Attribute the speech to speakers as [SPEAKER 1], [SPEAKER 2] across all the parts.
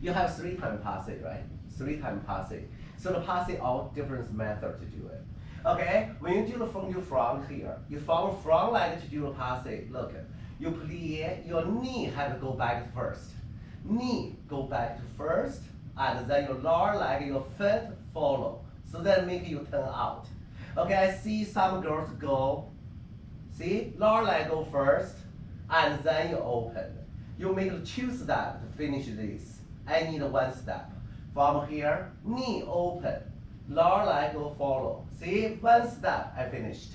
[SPEAKER 1] You have 3 times Passé, right? 3 times Passé. So the Passé all different method to do it. Okay, when you do the from here, you follow front leg to do the Passé. Look, you plie, your knee has to go back first. Knee go back to first, and then your lower leg, your foot follow. So that make you turn out. Okay, I see some girls go, see, lower leg go first, and then you open. You make 2 steps to finish this. I need 1 step. From here, knee open, lower leg go follow. See, 1 step, I finished.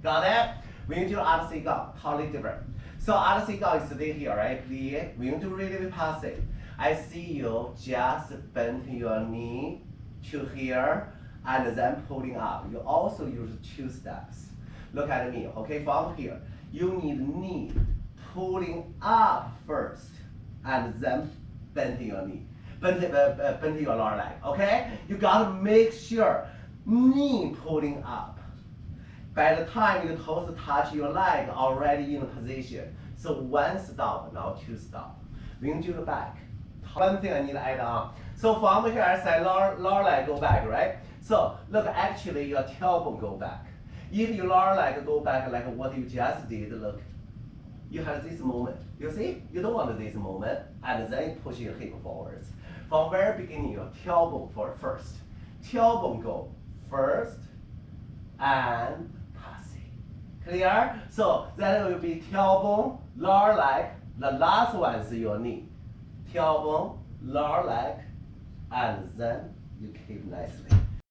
[SPEAKER 1] Got it? When you do artistry gang, totally different. So artistry gang is stay here, right? Plie. When you do really Passé, I see you just bend your knee to here, and then pulling up. You also use 2 steps. Look at me, okay? From here, you need knee pulling up first, and then bending your knee. Bending your lower leg, okay? You gotta make sure knee pulling up. By the time your toes touch your leg, already in a position. So 1 stop, now 2 stop. When you do the back, one thing I need to add on. So from here, I say lower leg go back, right? So look, actually your tailbone go back. If your lower leg go back like what you just did, look, you have this moment. You see, you don't want this moment, and then you push your hip forwards. From very beginning, your tailbone for first. Tailbone go first and Passé. Clear? So that will be tailbone, lower leg. The last one is your knee. Tailbone, lower leg, and then you keep nicely.